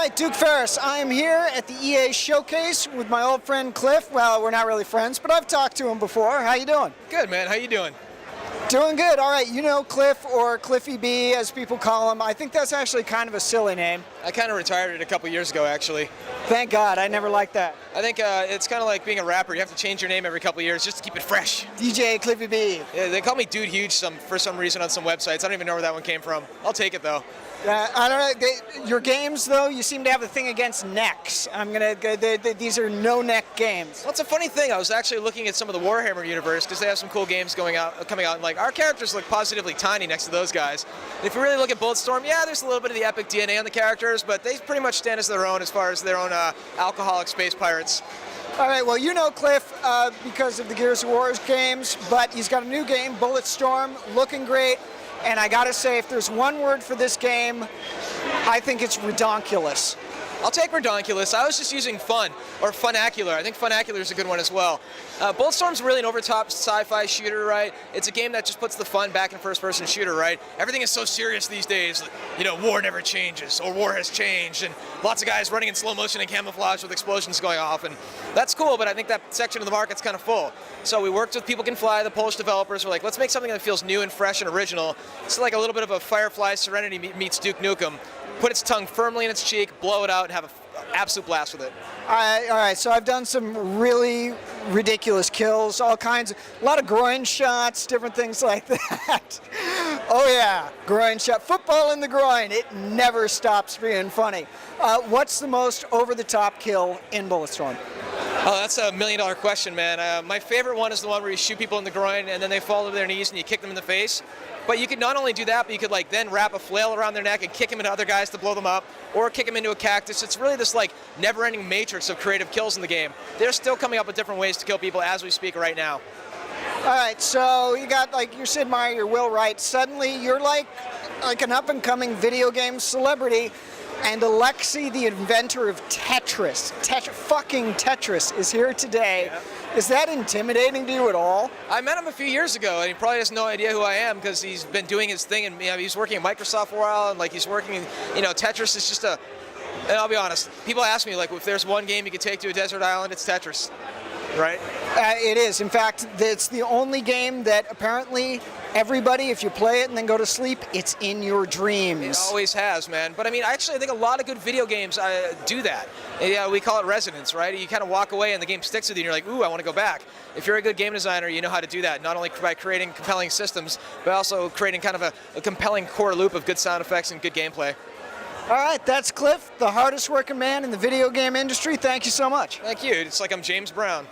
right, Duke Ferris. I am here at the EA Showcase with my old friend Cliff. Well, we're not really friends, but I've talked to him before. How you doing? Good, man. How you doing? Doing good. All right, you know Cliff, or Cliffy B, as people call him. I think that's actually kind of a silly name. I kind of retired it a couple years ago, actually. Thank God. I never liked that. I think it's kind of like being a rapper. You have to change your name every couple years just to keep it fresh. DJ Cliffy B. Yeah, they call me Dude Huge for some reason on some websites. I don't even know where that one came from. I'll take it, though. I don't know. Your games, though, you seem to have a thing against necks. These are no-neck games. Well, it's a funny thing. I was actually looking at some of the Warhammer universe because they have some cool games coming out, and like our characters look positively tiny next to those guys. And if you really look at Bulletstorm, yeah, there's a little bit of the epic DNA on the characters, but they pretty much stand as their own as far as their own alcoholic space pirates. All right, well, you know Cliff because of the Gears of War games, but he's got a new game, Bulletstorm, looking great. And I gotta say, if there's one word for this game, I think it's redonkulous. I'll take redonkulous. I was just using fun, or funacular. I think funacular is a good one as well. Bulletstorm's really an over-top sci-fi shooter, right? It's a game that just puts the fun back in first-person shooter, right? Everything is so serious these days. You know, war never changes, or war has changed, and lots of guys running in slow motion and camouflage with explosions going off, and that's cool, but I think that section of the market's kind of full. So we worked with People Can Fly, the Polish developers. We're like, let's make something that feels new and fresh and original. It's like a little bit of a Firefly Serenity meets Duke Nukem. Put its tongue firmly in its cheek, blow it out, and have an absolute blast with it. All right, so I've done some really ridiculous kills, a lot of groin shots, different things like that. Oh yeah, groin shot, football in the groin, it never stops being funny. What's the most over-the-top kill in Bulletstorm? Oh, that's $1 million question, man. My favorite one is the one where you shoot people in the groin and then they fall to their knees and you kick them in the face. But you could not only do that, but you could then wrap a flail around their neck and kick them into other guys to blow them up, or kick them into a cactus. It's really this never-ending matrix of creative kills in the game. They're still coming up with different ways to kill people as we speak right now. All right, so you got your Sid Meier, your Will Wright. Suddenly you're like an up-and-coming video game celebrity. And Alexei, the inventor of Tetris, fucking Tetris, is here today. Yeah. Is that intimidating to you at all? I met him a few years ago, and he probably has no idea who I am because he's been doing his thing, and he's working at Microsoft for a while, and he's working. Tetris is just and I'll be honest, people ask me if there's one game you could take to a desert island, it's Tetris, right? It is. In fact, it's the only game that apparently everybody, if you play it and then go to sleep, it's in your dreams. It always has, man. But I think a lot of good video games do that. Yeah, we call it resonance, right? You kind of walk away and the game sticks with you and you're like, ooh, I want to go back. If you're a good game designer, you know how to do that, not only by creating compelling systems, but also creating kind of a compelling core loop of good sound effects and good gameplay. All right, that's Cliff, the hardest working man in the video game industry. Thank you so much. Thank you. It's like I'm James Brown.